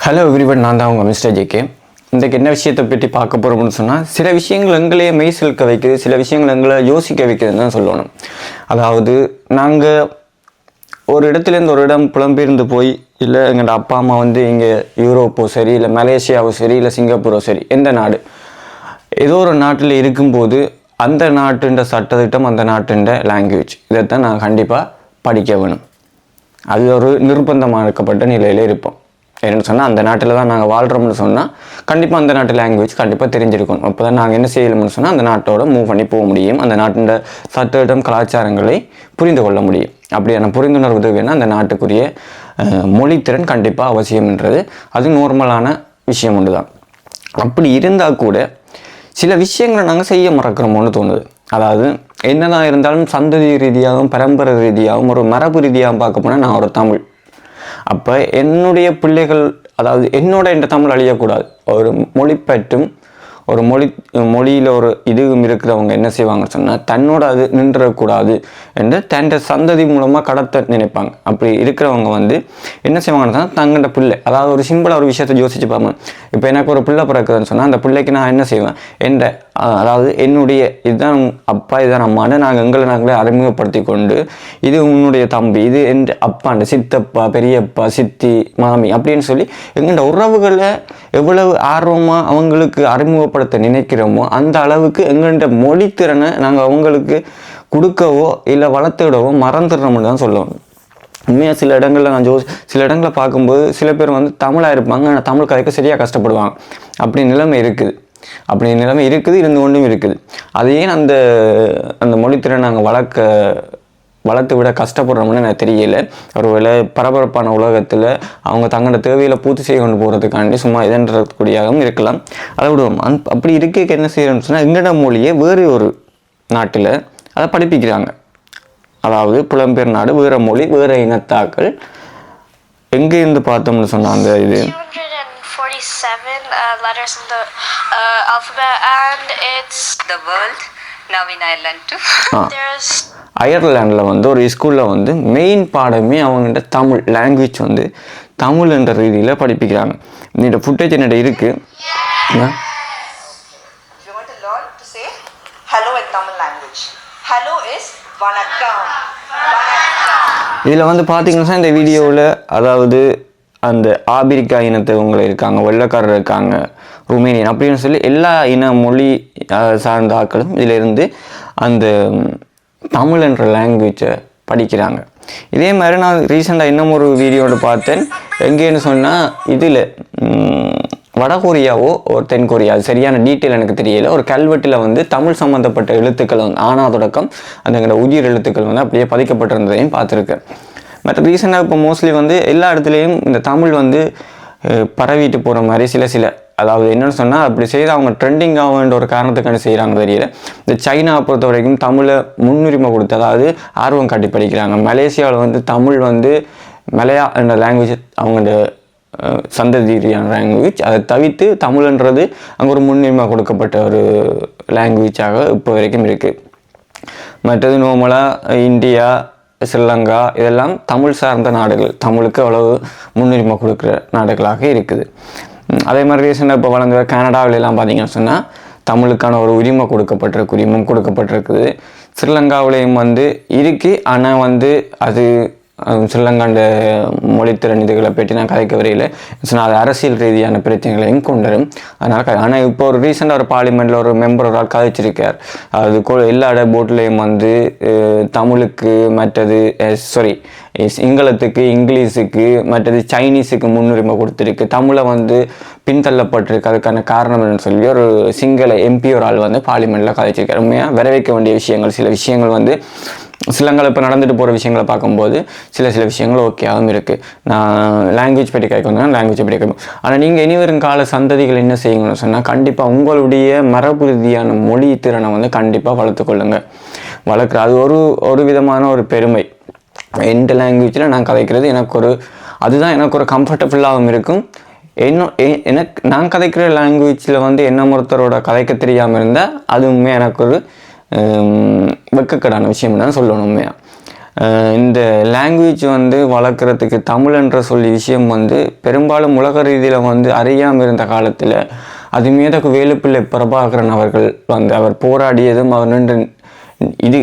Hello everyone, நான் தான் உங்கள் மிஸ்டர் ஜேகே. இன்றைக்கு என்ன விஷயத்தை பற்றி பார்க்க போகிறோம்னு சொன்னால், சில விஷயங்கள் எங்களையே மெய் சிலுக்க வைக்குது, சில விஷயங்கள் எங்களை யோசிக்க வைக்குதுன்னு தான் சொல்லணும். அதாவது நாங்கள் ஒரு இடத்துலேருந்து ஒரு இடம் புலம்பெயர்ந்து போய், இல்லை எங்களோட அப்பா அம்மா வந்து இங்கே யூரோப்போ சரி, இல்லை மலேசியாவோ சரி, இல்லை சிங்கப்பூரோ சரி, எந்த நாடு ஏதோ ஒரு நாட்டில் இருக்கும்போது அந்த நாட்டுன்ற சட்டத்திட்டம், அந்த நாட்டுன்ற லாங்குவேஜ், இதைத்தான் நான் கண்டிப்பாக படிக்க வேணும். அது ஒரு நிர்பந்தமாக்கப்பட்ட நிலையில் இருப்போம். என்னென்னு சொன்னால், அந்த நாட்டில் தான் நாங்கள் வாழ்கிறோம்னு சொன்னால் கண்டிப்பாக அந்த நாட்டு லாங்குவேஜ் கண்டிப்பாக தெரிஞ்சிருக்கணும். அப்போ தான் நாங்கள் என்ன செய்யணும்னு சொன்னால் அந்த நாட்டோட மூவ் பண்ணி போக முடியும், அந்த நாட்டின் சட்டத்திட்டம் கலாச்சாரங்களை புரிந்து கொள்ள முடியும். அப்படியான புரிந்துணர்வு வேணால் அந்த நாட்டுக்குரிய மொழித்திறன் கண்டிப்பாக அவசியம்ன்றது அது நார்மலான விஷயம் ஒன்று தான். அப்படி இருந்தால் கூட சில விஷயங்களை நாங்கள் செய்ய மறக்கிறோமோன்னு தோணுது. அதாவது என்னதான் இருந்தாலும் சந்ததி ரீதியாகவும் பரம்பரை ரீதியாகவும் ஒரு மரபு ரீதியாகவும் பார்க்க போனால் நான் ஒரு தமிழ். அப்போ என்னுடைய பிள்ளைகள், அதாவது என்னோட இந்த தமிழ் அழியக்கூடாது. ஒரு மொழிப்பற்றும் ஒரு மொழியில் ஒரு இதுவும் இருக்கிறவங்க என்ன செய்வாங்கன்னு சொன்னால், தன்னோட அது நின்றக்கூடாது என்று தன் சந்ததி மூலமாக கடத்த நினைப்பாங்க. அப்படி இருக்கிறவங்க வந்து என்ன செய்வாங்கன்னு சொன்னால், தங்கள்ட பிள்ளை, அதாவது ஒரு சிம்பிளாக ஒரு விஷயத்தை யோசிச்சு பார்ப்பேன். இப்போ எனக்கு ஒரு பிள்ளை பிறக்குதுன்னு சொன்னால், அந்த பிள்ளைக்கு நான் என்ன செய்வேன், அதாவது என்னுடைய இதுதான் அப்பா, இதுதான் அம்மான்னு நாங்களே அறிமுகப்படுத்தி கொண்டு, இது உன்னுடைய தம்பி, இது என் அப்பாண்ட சித்தப்பா, பெரியப்பா, சித்தி, மாமி அப்படின்னு சொல்லி எங்கள்ட உறவுகளை எவ்வளவு ஆர்வமாக அவங்களுக்கு அறிமுகப்படுத்த நினைக்கிறோமோ அந்த அளவுக்கு எங்கள்ட மொழித்திறனை நாங்கள் அவங்களுக்கு கொடுக்கவோ இல்லை வளர்த்துவிடவோ மறந்துடுறோம்னு தான் சொல்லுவோம். உண்மையாக சில இடங்களில் சில இடங்களை பார்க்கும்போது சில பேர் வந்து தமிழாக இருப்பாங்க, ஆனால் தமிழ் கதைக்கு சரியாக கஷ்டப்படுவாங்க. அப்படி நிலைமை இருக்குது, இருந்து கொண்டும் இருக்குது. அதையே அந்த மொழித்திறனை நாங்கள் வளர்த்து விட கஷ்டப்படுறோம்னு எனக்கு தெரியல. ஒருவேளை பரபரப்பான உலகத்தில் அவங்க தங்களோட தேவையில் பூர்த்தி செய்ய கொண்டு போகிறதுக்காண்டி சும்மா இதன்றக்கூடியாகவும் இருக்கலாம். அதை விடுவோம். அப்படி இருக்க என்ன செய்யணும்னு சொன்னால், எங்கட மொழியை வேறு ஒரு நாட்டில் அதை படிப்பிக்கிறாங்க. அதாவது புலம்பெயர் நாடு, வேறு மொழி, வேறு இனத்தாக்கள். எங்கேருந்து பார்த்தோம்னு சொன்னால், அந்த இது 247 letters in the alphabet, and it's the world. Now in Ireland too. There's அயர்லாண்டில் வந்து ஒரு ஸ்கூலில் வந்து மெயின் பாடமே அவங்கள்ட்ட தமிழ் லாங்குவேஜ் வந்து தமிழ் என்ற ரீதியில் படிப்பிக்கிறாங்க. இந்த ஃபுட்டேஜ் என்னோட இருக்குது. இதில் வந்து பார்த்தீங்கன்னா இந்த வீடியோவில், அதாவது அந்த ஆபிரிக்கா இனத்தவங்க இருக்காங்க, வெள்ளைக்காரர் இருக்காங்க, ருமேனியன் அப்படின்னு சொல்லி எல்லா இன மொழி சார்ந்த ஆட்களும் இதிலிருந்து அந்த தமிழ் என்ற லாங்குவேஜை படிக்கிறாங்க. இதே மாதிரி நான் ரீசெண்டாக இன்னும் ஒரு வீடியோவில் பார்த்தேன். எங்கேன்னு சொன்னால், இதில் வடகொரியாவோ ஒரு தென்கொரியா, அது சரியான டீட்டெயில் எனக்கு தெரியல, ஒரு கல்வெட்டில் வந்து தமிழ் சம்மந்தப்பட்ட எழுத்துக்கள் வந்து ஆனா தொடக்கம் அந்த உயிர் எழுத்துக்கள் வந்து அப்படியே பதிக்கப்பட்டிருந்ததையும் பார்த்துருக்கேன். மற்ற ரீசெண்டாக இப்போ மோஸ்ட்லி வந்து எல்லா இடத்துலையும் இந்த தமிழ் வந்து பரவிட்டு போகிற மாதிரி சில அதாவது என்னென்னு சொன்னால், அப்படி செய்து அவங்க ட்ரெண்டிங் ஆகுன்ற ஒரு காரணத்துக்காண்டி செய்கிறாங்க தெரியல. இந்த சைனாவை பொறுத்த வரைக்கும் தமிழை முன்னுரிமை கொடுத்து, அதாவது ஆர்வம் காட்டி படிக்கிறாங்க. மலேசியாவில் வந்து தமிழ் வந்து மலையா என்ற லாங்குவேஜ் அவங்களோட சந்ததியான லாங்குவேஜ், அதை தவிர்த்து தமிழ்ன்றது அங்கே ஒரு முன்னுரிமை கொடுக்கப்பட்ட ஒரு லாங்குவேஜாக இப்போ வரைக்கும் இருக்குது. மற்றது நார்மலாக இந்தியா, ஸ்ரீலங்கா இதெல்லாம் தமிழ் சார்ந்த நாடுகள், தமிழுக்கு அவ்வளவு முன்னுரிமை கொடுக்குற நாடுகளாக இருக்குது. அதே மாதிரி ரீசெண்டாக இப்போ வளர்ந்து கனடாவிலெல்லாம் பார்த்தீங்கன்னு சொன்னால் தமிழுக்கான ஒரு உரிமம் கொடுக்கப்பட்டிருக்குது. ஸ்ரீலங்காவிலையும் வந்து இருக்குது. ஆனால் வந்து அது ஸ்ரீலங்காண்ட மொழித்திறன் இதுகளை பற்றி நான் கதைக்க வரையில் சொன்னால், அது அரசியல் ரீதியான பிரச்சனைகளையும் கொண்டு வரும். ஆனால் இப்போ ஒரு ரீசெண்டாக ஒரு பார்லிமெண்ட்டில் ஒரு மெம்பர் ஒரு ஆள் கதைச்சிருக்கார். அது எல்லா போர்ட்லேயும் வந்து தமிழுக்கு, மற்றது சிங்களத்துக்கு, இங்கிலீஷுக்கு, மற்றது சைனீஸுக்கு முன்னுரிமை கொடுத்துருக்கு, தமிழை வந்து பின்தள்ளப்பட்டிருக்கு. அதுக்கான காரணம் என்னன்னு சொல்லி ஒரு சிங்கள எம்பி ஒரு ஆள் வந்து பார்லிமெண்ட்டில் கதைச்சிருக்கார். உண்மையாக வரவேற்க வேண்டிய விஷயங்கள், சில விஷயங்கள் வந்து சிலங்கள் இப்போ நடந்துட்டு போகிற விஷயங்களை பார்க்கும்போது சில விஷயங்கள் ஓகேவும் இருக்குது. நான் லாங்குவேஜ் பற்றி கேட்கணும், லாங்குவேஜ் பற்றி கேட்கணும். ஆனால் நீங்கள் இனி வரும் கால சந்ததிகள் என்ன செய்யணும்னு சொன்னால், கண்டிப்பாக உங்களுடைய மரபு ரீதியான மொழி திறனை வந்து கண்டிப்பாக வளர்க்குற அது ஒரு விதமான ஒரு பெருமை. எந்த லாங்குவேஜில் நான் கதைக்கிறது அதுதான் எனக்கு ஒரு கம்ஃபர்டபுளாகவும் இருக்கும். நான் கதைக்கிற லாங்குவேஜில் வந்து என்ன ஒருத்தரோட கதைக்க தெரியாமல் இருந்தால் அதுவுமே எனக்கு ஒரு வெக்கக்கடான விஷயம் தான் சொல்லணும் உண்மையாக. இந்த லாங்குவேஜ் வந்து வளர்க்குறதுக்கு தமிழ் என்ற சொல்லி விஷயம் வந்து பெரும்பாலும் உலக ரீதியில் வந்து அறியாமல் இருந்த காலத்தில் அது மீதக்கு வேலுப்பிள்ளை பிரபாகரன் அவர்கள் வந்து அவர் போராடியதும் அவர் நின்று இது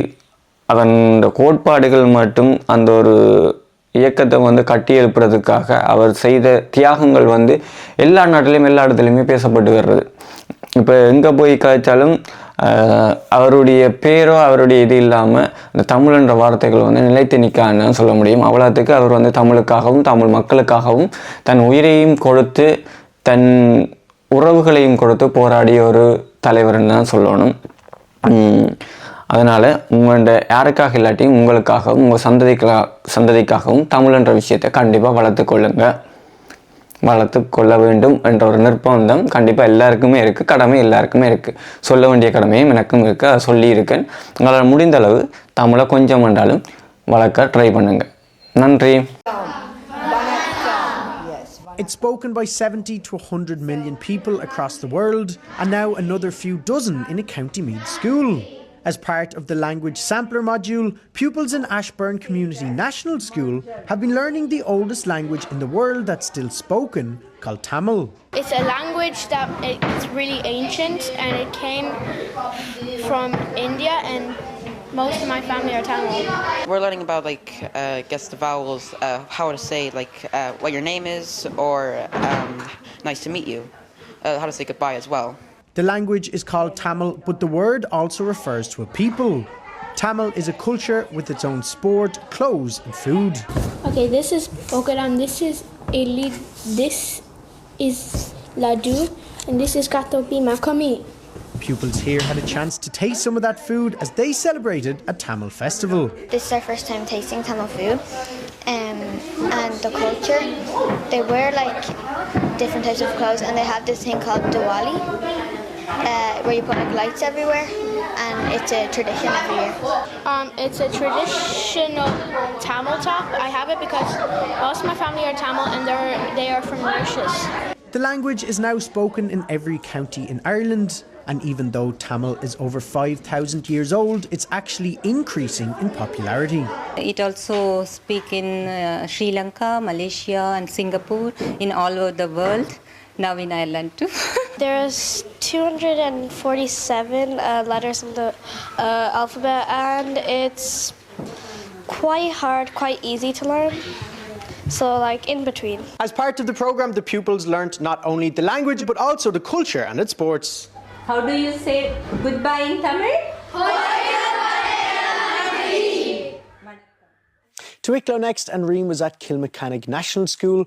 அதன் கோட்பாடுகள் மட்டும் அந்த ஒரு இயக்கத்தை வந்து கட்டி எழுப்புறதுக்காக அவர் செய்த தியாகங்கள் வந்து எல்லா நாட்டிலையும் எல்லா இடத்துலையுமே பேசப்பட்டு வர்றது. இப்போ எங்கே போய் கழிச்சாலும் அவருடைய பேரோ அவருடைய இது இல்லாமல் இந்த தமிழ்ன்ற வார்த்தைகள் வந்து நிலைத்து நிற்கான்னு சொல்ல முடியும். அவ்வளோத்துக்கு அவர் வந்து தமிழுக்காகவும் தமிழ் மக்களுக்காகவும் தன் உயிரையும் கொடுத்து தன் உறவுகளையும் கொடுத்து போராடிய ஒரு தலைவர்னு தான் சொல்லணும். அதனால் உங்கள்கிட்ட யாருக்காக இல்லாட்டியும் உங்களுக்காகவும் உங்கள் சந்ததிக்காகவும் தமிழ்ன்ற விஷயத்தை கண்டிப்பாக வளர்த்து கொள்ள வேண்டும் என்ற ஒரு நிர்பந்தம் கண்டிப்பாக எல்லாருக்குமே இருக்குது. கடமை எல்லாருக்குமே இருக்குது. சொல்ல வேண்டிய கடமையும் எனக்கும் இருக்குது. அதை சொல்லியிருக்கேன். உங்களால் முடிந்த அளவு தமிழை கொஞ்சம் வேண்டாலும் வளர்க்க ட்ரை பண்ணுங்கள். நன்றி. It's spoken by 70 to 100 million people across the world, and now another few dozen in a County Meath school. As part of the language sampler module, pupils in Ashburn Community National School have been learning the oldest language in the world that's still spoken, called Tamil. It's a language that it's really ancient, and it came from India, and most of my family are Tamil. We're learning about guess the vowels, how to say what your name is, or nice to meet you, how to say goodbye as well. The language is called Tamil, but the word also refers to a people. Tamil is a culture with its own sport, clothes and food. Okay, this is Bokaram, this is Ili, this is Ladu, and this is Katopi Makami. Pupils here had a chance to taste some of that food as they celebrated a Tamil festival. This is our first time tasting Tamil food, and the culture. They wear different types of clothes, and they have this thing called Diwali, where you put lights everywhere, and it's a tradition every year. It's a traditional Tamil top. I have it because most of my family are Tamil, and they are from Mauritius. The language is now spoken in every county in Ireland, and even though Tamil is over 5,000 years old, it's actually increasing in popularity. It also speak in Sri Lanka, Malaysia and Singapore, in all over the world, now in Ireland too. There's 247 letters in the alphabet, and it's quite hard, quite easy to learn. So in between. As part of the program, the pupils learnt not only the language but also the culture and its sports. How do you say goodbye in Tamil? To Wicklow next, and Reem was at Kilmechanic National School,